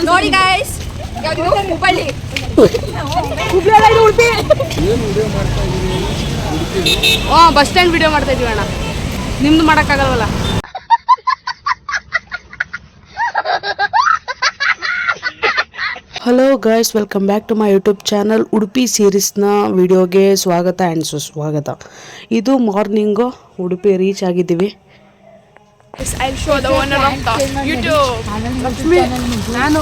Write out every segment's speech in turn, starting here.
ನೋಡಿ guys, Hubballi bus stand video ಮಾಡ್ತಾ ಇದೀವಿ ಅಣ್ಣ. ನಿಮ್ದು ಮಾಡೋಕ್ಕಾಗಲ್ವಲ್ಲ. Hello guys, welcome back to my YouTube channel. Udupi ಸೀರೀಸ್ನ ವಿಡಿಯೋಗೆ ಸ್ವಾಗತ ಆ್ಯಂಡ್ ಸುಸ್ವಾಗತ. ಇದು ಮಾರ್ನಿಂಗು ಉಡುಪಿ ರೀಚ್ ಆಗಿದ್ದೀವಿ. ನಾನು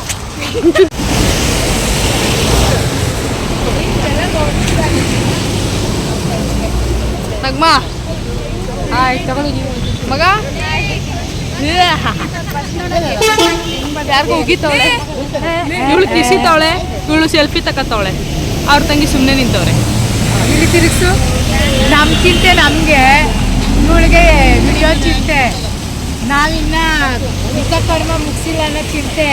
ನಗ್ಮ ಮಗ ಯಾರಿಗೂ ಉಗಿತವಳೆ, ಇವಳು ಕಿಸಿತವಳೆ, ಇವಳು ಸೆಲ್ಫಿ ತಕತ್ತವಳೆ, ಅವ್ರ ತಂಗಿ ಸುಮ್ಮನೆ ನಿಂತವ್ರೆ. ಇಲ್ಲಿ ತಿರುಗಿಸು. ನಮ್ಮ ಚಿಂತೆ ನಮಗೆ, ಇವಳಿಗೆ ವಿಡಿಯೋ ಚಿಂತೆ. ನಾವಿನ್ನ ಕಡಿಮೆ ಮುಗಿಸಿಲ್ಲ ಅನ್ನೋ ಚಿಂತೆ.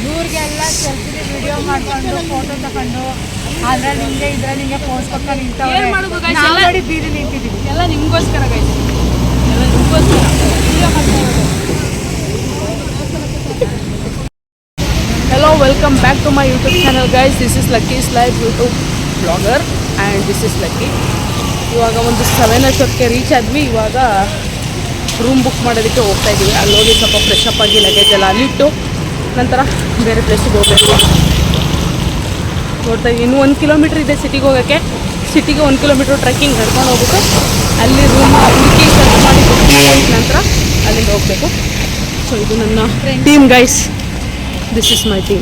ಇವ್ರಿಗೆಲ್ಲ ಸೆಲ್ಫಿ ವಿಡಿಯೋ ಮಾಡ್ಕೊಂಡು ಫೋಟೋ ತಗೊಂಡು ಅದ್ರಲ್ಲಿ ನಿಮಗೆ ಇದ್ರಲ್ಲಿ ನಿಮಗೆ ಪೋಸ್ ಕೊಟ್ಕೊಂಡು ನಿಂತವ್ರೆ. ನಾವು ಬೀದಿ ನಿಂತಿದ್ದೀವಿ. ಎಲ್ಲ ನಿಮಗೋಸ್ಕರ ಗೈಸ್, ಎಲ್ಲ ನಿಮಗೋಸ್ಕರ ವಿಡಿಯೋ ಮಾಡ್ತಾ ಇರೋದು. Hello, welcome back to my YouTube channel guys. This is Lucky's Life YouTube vlogger and this is Lucky. ಇವಾಗ ಒಂದು 7 o'clockಗೆ ರೀಚ್ ಆದ್ವಿ. ಇವಾಗ ರೂಮ್ ಬುಕ್ ಮಾಡೋದಕ್ಕೆ ಹೋಗ್ತಾ ಇದ್ದೀವಿ. ಅಲ್ಲಿ ಹೋಗಿ ಸ್ವಲ್ಪ ಫ್ರೆಶ್ ಅಪ್ ಆಗಿ ಲಗೇಜ್ ಎಲ್ಲ ಅಲ್ಲಿಟ್ಟು ನಂತರ ಬೇರೆ ಪ್ಲೇಸಿಗೆ ಹೋಗಬೇಕು. ನೋಡ್ತಾ ಇದ್ದೀವಿ, ಇನ್ನೂ 1 ಕಿಲೋಮೀಟ್ರ್ ಇದೆ ಸಿಟಿಗೆ ಹೋಗೋಕ್ಕೆ. ಸಿಟಿಗೆ 1 ಕಿಲೋಮೀಟ್ರ್ ಟ್ರೆಕ್ಕಿಂಗ್ ನಡ್ಕೊಂಡು ಹೋಗ್ಬಿಟ್ಟು ಅಲ್ಲಿ ರೂಮ್ ಹುಡುಕಿ ಸರ್ಚ್ ಮಾಡಿ ನಂತರ ಅಲ್ಲಿಂದ ಹೋಗಬೇಕು. ಸೊ ಇದು ನನ್ನ team guys. This is my team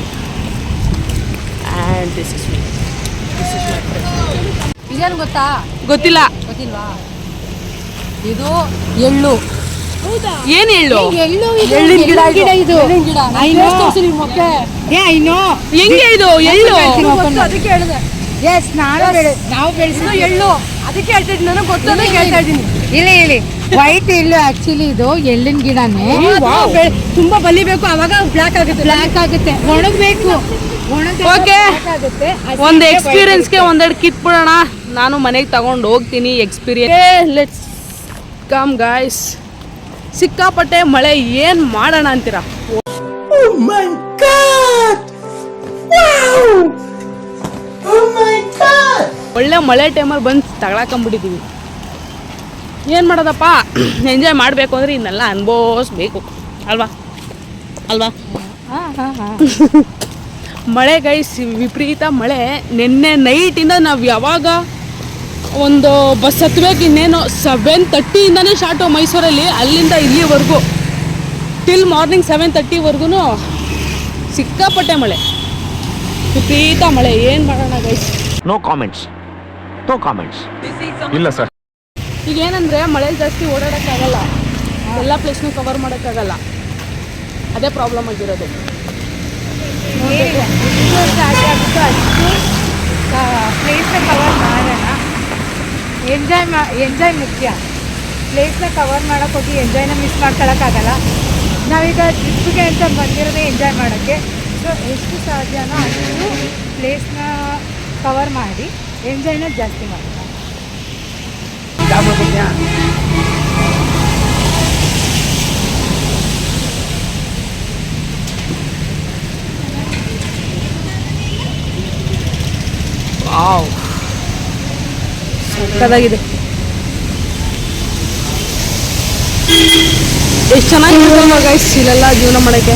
and this is me. This is my friend. ಇದೇನು ಗೊತ್ತಾ? ಗೊತ್ತಿಲ್ಲ. ಗೊತ್ತಿಲ್ವಾ? ಇದು ಎಳ್ಳು. ಹೌದಾ? ಏನು ಎಳ್ಳು? ಎಳ್ಳಿನ ಗಿಡ ಇದು. ಹೆಂಗೆ ಇದು ಎಳ್ಳು? ಅದಕ್ಕೆ ಹೇಳಿದೆ. ಎಸ್, ನಾವು ಬೆಳೆಸಿದ ಎಳ್ಳು. ಅದಕ್ಕೆ ಹೇಳ್ತಿದ್ದೀನಿ, ನನಗೆ ಗೊತ್ತದ ಹೇಳ್ತಾ ಇದ್ದೀನಿ. ಇಲ್ಲಿ ವೈಟ್ ಎಳ್ಳು ಆಕ್ಚುಲಿ ಇದು ಎಳ್ಳಿನ ಗಿಡನೇ. ತುಂಬಾ ಬಲಿಬೇಕು, ಅವಾಗ ಬ್ಲ್ಯಾಕ್ ಆಗುತ್ತೆ. ಒಣಗಬೇಕು. ಓಕೆ, ಒಂದು ಎಕ್ಸ್ಪೀರಿಯನ್ಸ್ಗೆ ಒಂದೆರಡು ಕಿತ್ಬಿಡೋಣ. ನಾನು ಮನೆಗೆ ತಗೊಂಡು ಹೋಗ್ತೀನಿ ಎಕ್ಸ್ಪೀರಿಯನ್ಸ್. Let's come guys. ಸಿಕ್ಕಾಪಟ್ಟೆ ಮಳೆ, ಏನು ಮಾಡೋಣ ಅಂತೀರಾ? ಒಳ್ಳೆ ಮಳೆ ಟೈಮಲ್ಲಿ ಬಂದು ತಗೊಳಕೊಂಬಿಟ್ಟಿದ್ದೀವಿ. ಏನು ಮಾಡೋದಪ್ಪ, ಎಂಜಾಯ್ ಮಾಡಬೇಕು ಅಂದರೆ ಇನ್ನೆಲ್ಲ ಅನುಭವಿಸ್ಬೇಕು ಅಲ್ವಾ? ಮಳೆ ಗೈಸ್, ವಿಪರೀತ ಮಳೆ. ನಿನ್ನೆ ನೈಟಿಂದ ನಾವು ಯಾವಾಗ ಒಂದು ಬಸ್ ಹತ್ಬೇಕು, ಇನ್ನೇನು 7:30ಇಂದನೇ ಸ್ಟಾರ್ಟು ಮೈಸೂರಲ್ಲಿ. ಅಲ್ಲಿಂದ ಇಲ್ಲಿವರೆಗೂ ಟಿಲ್ ಮಾರ್ನಿಂಗ್ 7:30ವರೆಗೂ ಸಿಕ್ಕಾಪಟ್ಟೆ ಮಳೆ, ವಿಪರೀತ ಮಳೆ. ಏನು ಮಾಡೋಣ ಗೈಸ್? ನೋ ಕಾಮೆಂಟ್ಸ್ ಇಲ್ಲ ಸರ್. ಈಗ ಏನಂದರೆ ಮಳೆಯಲ್ಲಿ ಜಾಸ್ತಿ ಓಡಾಡೋಕ್ಕಾಗಲ್ಲ, ಎಲ್ಲ ಪ್ಲೇಸ್ನೂ ಕವರ್ ಮಾಡೋಕ್ಕಾಗಲ್ಲ. ಅದೇ ಪ್ರಾಬ್ಲಮ್ ಆಗಿರೋದು. ಪ್ಲೇಸ್ನ ಕವರ್ ಮಾಡೋಣ. ಎಂಜಾಯ್ ಮುಖ್ಯ. ಪ್ಲೇಸ್ನ ಕವರ್ ಮಾಡೋಕ್ಕೆ ಹೋಗಿ ಎಂಜಾಯ್ನ ಮಿಸ್ ಮಾಡ್ಕೊಳ್ಳೋಕ್ಕಾಗಲ್ಲ. ನಾವೀಗ ಟ್ರಿಪ್ಗೆ ಅಂತ ಬಂದಿರೋದೇ ಎಂಜಾಯ್ ಮಾಡೋಕ್ಕೆ. ಸೊ ಎಷ್ಟು ಸಾಧ್ಯನೋ ಅಷ್ಟು ಪ್ಲೇಸ್ನ ಕವರ್ ಮಾಡಿ ಎಂಜಾಯ್ನ ಜಾಸ್ತಿ ಮಾಡೋಣ. ಸಕ್ಕತ್ತಾಗಿದೆ. ಎಷ್ಟು ಚೆನ್ನಾಗಿರುತ್ತೆ ಗೈಸ್ ಇಲ್ಲೆಲ್ಲ ಜೀವನ ಮಾಡೋಕ್ಕೆ.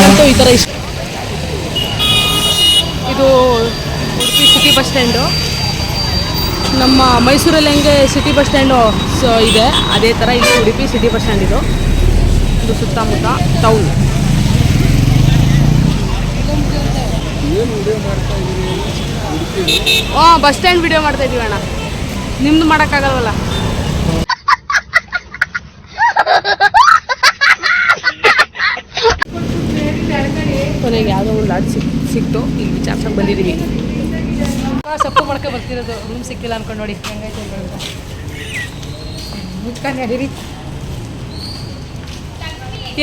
ಅಂತೂ ಈ ಥರ ಇಷ್ಟ. ಇದು ಉಡುಪಿ ಸಿಟಿ ಬಸ್ ಸ್ಟ್ಯಾಂಡು. ನಮ್ಮ ಮೈಸೂರಲ್ಲಿ ಹೆಂಗೆ ಸಿಟಿ ಬಸ್ ಸ್ಟ್ಯಾಂಡು ಇದೆ, ಅದೇ ಥರ ಇದು ಉಡುಪಿ ಸಿಟಿ ಬಸ್ ಸ್ಟ್ಯಾಂಡ್. ಇದು ಸುತ್ತಮುತ್ತ ಟೌನ್. ಬಸ್ ಸ್ಟ್ಯಾಂಡ್ ವಿಡಿಯೋ ಮಾಡ್ತಾ ಇದೀವಿ ಅಣ್ಣ. ನಿಮ್ದು ಮಾಡೋಕ್ಕಾಗಲ್ವಲ್ಲ. ಕೊನೆಗೆ ಯಾವುದೋ ಒಂದು ಲಾಡ್ ಸಿಕ್ತು, ಇಲ್ಲಿ ವಿಚಾರ್ಸಕ್ಕೆ ಬಂದಿದ್ದೀವಿ. ಸೊಪ್ಪು ಮಾಡ್ಕೊ ಬರ್ತಿರೋದು, ರೂಮ್ ಸಿಕ್ಕಿಲ್ಲ ಅನ್ಕೊಂಡು ನೋಡಿ ಹೆಂಗೈತೆ ಮುಚ್ಕೊಂಡು ನಡೀರಿ.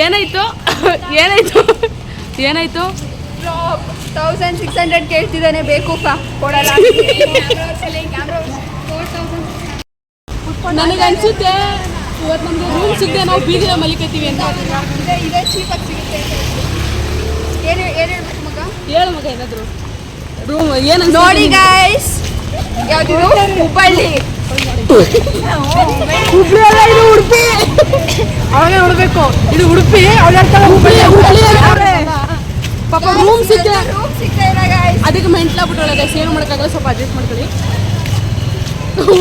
ಏನಾಯ್ತು 1600 ಕೇಳ್ತಿದ್ದಾನೆ. ಬೇಕೂಪ ಕೊಡಲ್ಲ. ನನಗನ್ಸುತ್ತೆ ಇವತ್ತು ನಮ್ಗೆ ರೂಮ್ ಸಿಗದೆ ನಾವು ಬೀದಿಗೆ ಮಲಿಕತ್ತೀವಿ ಅಂತ ಇದೇ ಚೀಪಾಗಿ ಸಿಗುತ್ತೆ ಏನು ಹೇಳ್ಬೇಕು ಮಗ ಹೇಳು ಮಗ ಏನಾದ್ರು ರೂಮ್ ಏನು ನೋಡಿ ಗೈಸ್ ಯಾವ್ದಿದು ಹುಬ್ಬಳ್ಳಿ ಹುಬ್ಳಿ ಅಲ್ಲ ಇದು ಉಡುಪಿ ಅವಳೇ ನೋಡ್ಬೇಕು ಇದು ಉಡುಪಿ ಅವಳ ಹುಬ್ಳಿ ಪಾಪ ರೂಮ್ ಸಿಕ್ಕ ಅದಕ್ಕೆ ಮೆಂಟ್ಲಾಗ್ಬಿಟ್ಟವಳೆ ಗೈಸ್ ಏನು ಮಾಡೋಕ್ಕಾಗಲ್ಲ ಸ್ವಲ್ಪ ಅಡ್ಜಸ್ಟ್ ಮಾಡ್ಕೊಳ್ಳಿ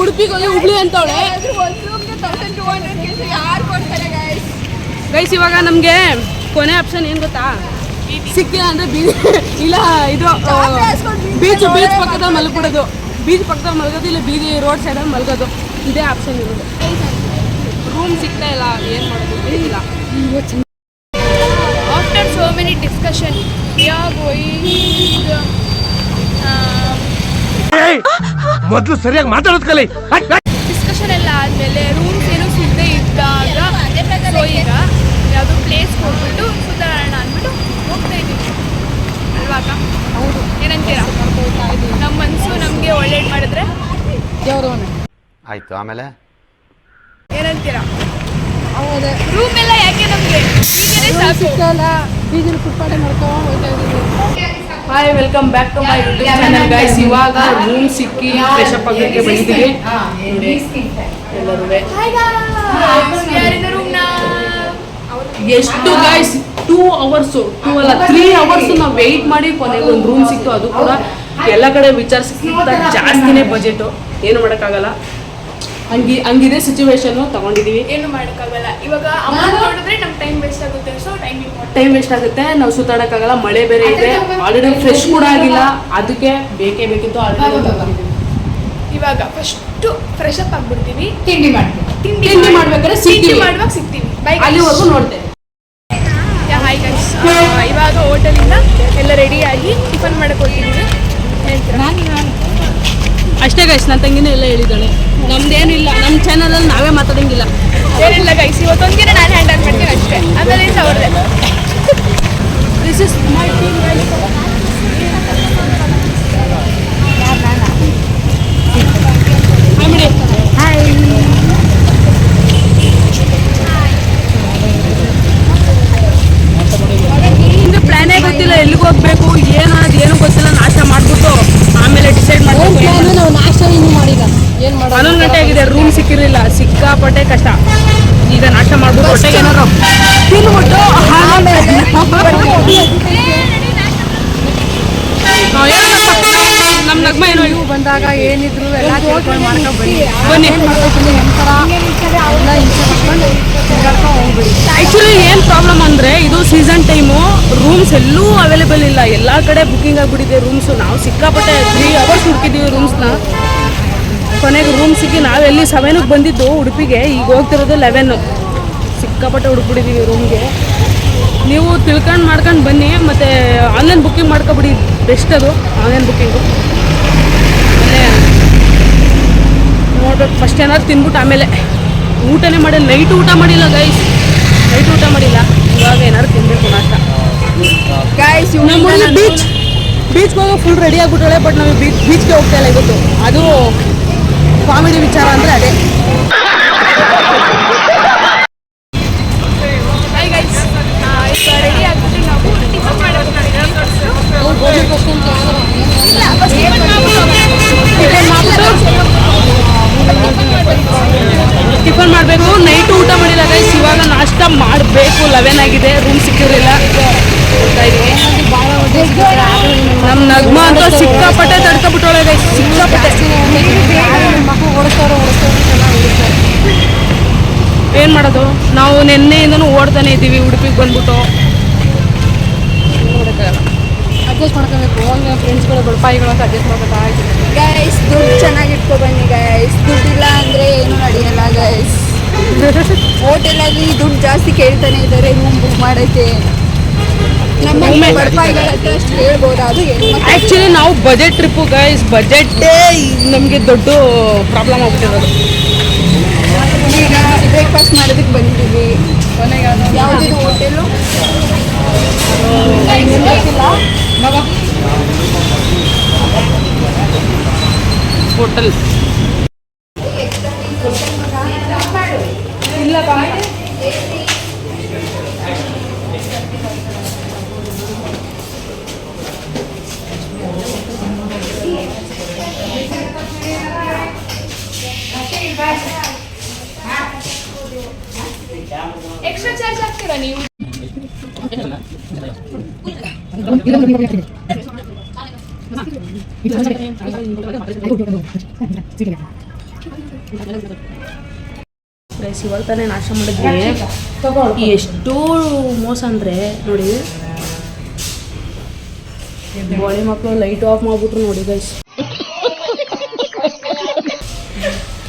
ಉಡುಪಿಗೆ ಹೋಗಿ ಹುಬ್ಳಿ ಅಂತವಳೆ ಗೈಸ್ ಇವಾಗ ನಮಗೆ ಕೊನೆ ಆಪ್ಷನ್ ಏನು ಗೊತ್ತಾ ಸಿಕ್ಕಿಲ್ಲ ಅಂದರೆ ಬೀದಿ ಇಲ್ಲ ಇದು ಬೀಚ್ ಪಕ್ಕದಲ್ಲಿ ಮಲ್ಬಿಡೋದು ಬೀಚ್ ಪಕ್ಕದಲ್ಲಿ ಮಲ್ಗೋದು ಇಲ್ಲ ಬೀದಿ ರೋಡ್ ಸೈಡಲ್ಲಿ ಮಲ್ಗೋದು ಇದೇ ಆಪ್ಷನ್ ಇರೋದು ರೂಮ್ ಸಿಗ್ತಾ ಇಲ್ಲ ಏನು ಮಾಡೋದು ಇಲ್ಲ ಆಫ್ಟರ್ ಸೋ ಮೆನಿ ಡಿಸ್ಕಷನ್ ಮೊದಲು ಸರಿಯಾಗಿ ಮಾತಾಡೋದು ಕಲಿ ಡಿಸ್ಕಷನ್ ಎಲ್ಲ ಆದಮೇಲೆ ರೂಮ್ಸ್ ಏನು ಸಿಗದೆ ಇದ್ದಾಗ ಸೊ ಈಗ ಯಾವುದೋ ಪ್ಲೇಸ್ಗೆ ಹೋಗ್ಬಿಟ್ಟು ಸುಧಾರಣ ಅಂದ್ಬಿಟ್ಟು ಹೋಗ್ತಾ ಇದ್ದೀವಿ ಅಲ್ವಾಗ ಹೌದು ಏನಂತೀರಾ ನಮ್ಮ ಮನಸ್ಸು ನಮಗೆ ಒಳ್ಳೇದು ಮಾಡಿದ್ರೆ ಆಯ್ತು ಆಮೇಲೆ ಏನಂತೀರಾ ಹೌದು ರೂಮ್ ಎಲ್ಲ ಯಾಕೆ ನಮಗೆ ಬೀದಿಲಿ ಫುಟ್ಪಾಟೆ ಮಾಡ್ಕೊಂಡು ಹೋಗ್ತಾ ಇದ್ದೀವಿ hi welcome back to my YouTube channel guys ಇವಾಗ ರೂಮ್ ಸಿಕ್ಕಿ ಫ್ರೆಶ್ ಅಪ್ ಆಗೋಕ್ಕೆ ಬಂದಿದ್ದೀವಿ ಎಲ್ಲರೂ ಎಷ್ಟು ಗೈಸ್ 2 ಅವರ್ಸು 2 ಅಲ್ಲ 3 ಅವರ್ಸು ನಾವು ವೆಯ್ಟ್ ಮಾಡಿ ಕೊನೆಗೆ ಒಂದು ರೂಮ್ ಸಿಕ್ತು ಅದು ಕೂಡ ಎಲ್ಲ ಕಡೆ ವಿಚಾರಿಸ್ಕಿಂತ ಜಾಸ್ತಿನೇ ಬಜೆಟು ಏನು ಮಾಡೋಕ್ಕಾಗಲ್ಲ ಹಂಗಿದೆ ಸಿಚುವೇಶನ್ ತಗೊಂಡಿದ್ದೀವಿ ಏನು ಮಾಡೋಕ್ಕಾಗಲ್ಲ ಇವಾಗ ಅಮೌಂಟ್ ನೋಡಿದ್ರೆ ನಮ್ಮ ಟೈಮ್ ವೇಸ್ಟ್ ಆಗುತ್ತೆ ಸೊ ಟೈಮ್ ವೇಸ್ಟ್ ಆಗುತ್ತೆ ನಾವು ಸುತ್ತಾಡೋಕ್ಕಾಗಲ್ಲ ಮಳೆ ಬೇರೆ ಇದೆ ಆಲ್ರೆಡಿ ಫ್ರೆಶ್ ಕೂಡ ಆಗಿಲ್ಲ ಅದಕ್ಕೆ ಬೇಕೇ ಬೇಕಿತ್ತು ಆಲ್ರೆಡಿ ಇವಾಗ ಫಸ್ಟು ಫ್ರೆಶ್ ಅಪ್ ಆಗ್ಬಿಡ್ತೀವಿ ತಿಂಡಿ ಮಾಡ್ಬೇಕಾದ್ರೆ ಸಿಗ್ತೀವಿ ಅಲ್ಲಿವರೆಗೂ ನೋಡ್ತೇವೆ ಹಾಯ್ ಗೈಸ್ ಇವಾಗ ಹೋಟೆಲಿಂದ ಎಲ್ಲ ರೆಡಿಯಾಗಿ ಟಿಫನ್ ಮಾಡಕ್ಕೆ ಹೋಗ್ತಿದ್ದೀವಿ ಅಷ್ಟೇ ಗೈಸ್ ನನ್ನ ತಂಗಿನೇ ಎಲ್ಲ ಹೇಳಿದ್ದಾಳೆ ನಮ್ದೇನಿಲ್ಲ ನಮ್ಮ ಚಾನಲಲ್ಲಿ ನಾವೇ ಮಾತಾಡೋಂಗಿಲ್ಲ ಏನಿಲ್ಲ ಗೈಸ್ ಇವತ್ತೊಂದಿನ ನಾನು ಹ್ಯಾಂಡಲ್ ಮಾಡ್ತೀನಿ ಅಷ್ಟೇ ಆಮೇಲೆ ಅವ್ರದ್ದೆ this is my team guys ನಿಮ್ಗೆ ಪ್ಲಾನೇ ಗೊತ್ತಿಲ್ಲ ಎಲ್ಲಿಗೆ ಹೋಗ್ಬೇಕು ಏನು ಗೊತ್ತಿಲ್ಲ ನಾಷ್ಟ ಮಾಡ್ಬಿಟ್ಟು ಆಮೇಲೆ ಡಿಸೈಡ್ ಮಾಡ್ಬೇಕು ನಾವು ನಾಷ್ಟ ಇನ್ನೂ ಮಾಡಿಲ್ಲ ಏನು ಮಾಡೋದು 11 ಗಂಟೆ ಆಗಿದೆ ರೂಮ್ ಸಿಕ್ಕಿರಲಿಲ್ಲ ಸಿಕ್ಕಾಪಟ್ಟೆ ಕಷ್ಟ ಈಗ ನಾಷ್ಟ ಮಾಡ್ಬಿಟ್ಟು ಹೊಟ್ಟೆಗೆ ಏನಾರು ತಿನ್ಬಿಟ್ಟು ನಮ್ಮ ನಗ್ಮ ಏನೋ ಇವು ಬಂದಾಗ ಏನಿದ್ರು ಎಲ್ಲ ತಿಳ್ಕೊಂಡು ಮಾಡ್ಕೊಂಡು ಬನ್ನಿ ಆ್ಯಕ್ಚುಲಿ ಏನು ಪ್ರಾಬ್ಲಮ್ ಅಂದರೆ ಇದು ಸೀಸನ್ ಟೈಮು ರೂಮ್ಸ್ ಎಲ್ಲೂ ಅವೈಲೇಬಲ್ ಇಲ್ಲ ಎಲ್ಲ ಕಡೆ ಬುಕ್ಕಿಂಗ್ ಆಗಿಬಿಟ್ಟಿದೆ ರೂಮ್ಸು ನಾವು ಸಿಕ್ಕಾಪಟ್ಟೆ 3 ಅವರ್ಸ್ ಹುಡುಕಿದ್ದೀವಿ ರೂಮ್ಸ್ನ ಕೊನೆಗೆ ರೂಮ್ ಸಿಕ್ಕಿ ನಾವೆಲ್ಲಿ 7ಗೆ ಬಂದಿದ್ದು ಉಡುಪಿಗೆ ಈಗ ಹೋಗ್ತಿರೋದು 11 ಸಿಕ್ಕಾಪಟ್ಟೆ ಹುಡುಕ್ಬಿಟ್ಟಿದ್ದೀವಿ ರೂಮ್ಗೆ ನೀವು ತಿಳ್ಕೊಂಡು ಮಾಡ್ಕೊಂಡು ಬನ್ನಿ ಮತ್ತು ಆನ್ಲೈನ್ ಬುಕ್ಕಿಂಗ್ ಮಾಡ್ಕೊಬಿಡಿ ಬೆಸ್ಟ್ ಅದು ಆನ್ಲೈನ್ ಬುಕ್ಕಿಂಗು ಆಮೇಲೆ ನೋಡ್ಬೇಕು ಫಸ್ಟ್ ಏನಾದ್ರು ತಿಂದ್ಬಿಟ್ಟು ಆಮೇಲೆ ಊಟನೇ ಮಾಡಿಲ್ಲ ನೈಟ್ ಊಟ ಮಾಡಿಲ್ಲ ಗೈಸ್ ನೈಟ್ ಊಟ ಮಾಡಿಲ್ಲ ಇವಾಗ ಏನಾದ್ರು ತಿನ್ನಬೇಕು ನಾಷ್ಟ ಗೈಸ್ ನಮ್ಮಲ್ಲಿ ಬೀಚ್ಗೆ ಹೋಗೋ ಫುಲ್ ರೆಡಿ ಆಗಿಬಿಟ್ಟಾಳೆ ಬಟ್ ನಾವು ಬೀಚ್ಗೆ ಹೋಗ್ತಾ ಇಲ್ಲ ಇವತ್ತು ಅದು ಕಾಮಿಡಿ ವಿಚಾರ ಅಂದರೆ ಅದೇ ಹಾಯ್ ಗೈಸ್ ಈಗ ರೆಡಿ ಆಗ್ಬಿಟ್ಟು ನಾವು ಟಿಫನ್ ಮಾಡೋದು ಟಿಫನ್ ಮಾಡಬೇಕು ನೈಟ್ ಊಟ ಮಾಡಿಲ್ಲ ಗೈಸ್ ಇವಾಗ ನಾಷ್ಟ ಮಾಡಬೇಕು 11 ಆಗಿದೆ ರೂಮ್ ಸಿಕ್ಕಿರಲಿಲ್ಲ ನಮ್ಮ ನಗ್ಮ ಅಂತ ಸಿಕ್ಕಾಪಟ್ಟೆ ತಡ್ಕೊಬಿಟ್ಟೋಳೆ ಗೈಸ್ ಸಿಕ್ಕಾಪಟ್ಟೆ ಏನು ಮಾಡೋದು ನಾವು ನಿನ್ನೆಯಿಂದನೂ ಓಡ್ತಾನೆ ಇದ್ದೀವಿ ಉಡುಪಿಗೆ ಬಂದ್ಬಿಟ್ಟು ನೋಡೋಕ್ಕಾಗಲ್ಲ ಅಡ್ಜಸ್ಟ್ ಮಾಡ್ಕೋಬೇಕು ಹೋಗಿ ಫ್ರೆಂಡ್ಸ್ಗಳು ಬಡಪಾಯಿಗಳು ಅಂತ ಅಡ್ಜಸ್ಟ್ ಮಾಡ್ಬೇಕಾಗಿ ಗೈಸ್ ದುಡ್ಡು ಚೆನ್ನಾಗಿ ಇಟ್ಕೊಬನ್ನಿ ಗೈಸ್ ದುಡ್ಡಿಲ್ಲ ಅಂದರೆ ಏನೂ ನಡೆಯಲ್ಲ ಗೈಸ್ ಹೋಟೆಲಲ್ಲಿ ದುಡ್ಡು ಜಾಸ್ತಿ ಕೇಳ್ತಾನೆ ಇದ್ದಾರೆ ರೂಮ್ ಬುಕ್ ಮಾಡೋಕ್ಕೆ ನಮ್ಮ ಬಡಪಾಯಿಗಳ ಹತ್ರ ಅಷ್ಟು ಹೇಳ್ಬೋದು ಅದು ಆ್ಯಕ್ಚುಲಿ ನಾವು ಬಜೆಟ್ ಟ್ರಿಪ್ಪು ಗೈಸ್ ಬಜೆಟ್ಟೇ ನಮಗೆ ದೊಡ್ಡ ಪ್ರಾಬ್ಲಮ್ ಆಗ್ಬಿಟ್ಟಿರೋದು ಈಗ ಬ್ರೇಕ್ಫಾಸ್ಟ್ ಮಾಡೋದಕ್ಕೆ ಬಂದಿದ್ದೀವಿ ಯಾವುದಿದು ಹೋಟೆಲು ಹೋಟೆಲ್ ಇಲ್ಲ ಎಕ್ಸ್ಟ್ರಾ ಚಾರ್ಜ್ ಹಾಕ್ತೀರಾ ನೀವು? ಗೈಸ್ ಇವಾಗ ತಾನೇ ನಾಶ ಮಾಡಿದ್ವಿ. ಎಷ್ಟು ಮೋಸ ಅಂದರೆ ನೋಡಿ, ಬೋಳಿ ಮಕ್ಕಳು ಲೈಟ್ ಆಫ್ ಮಾಡಿಬಿಟ್ರು ನೋಡಿ ಗೈಸ್.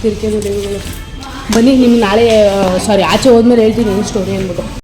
ತಿರ್ಕೆ ಬನ್ನಿ, ನಿಮ್ಗೆ ನಾಳೆ ಆಚೆ ಹೋದ್ಮೇಲೆ ಹೇಳ್ತೀನಿ ಸ್ಟೋರಿ ಅಂದ್ಬಿಟ್ಟು.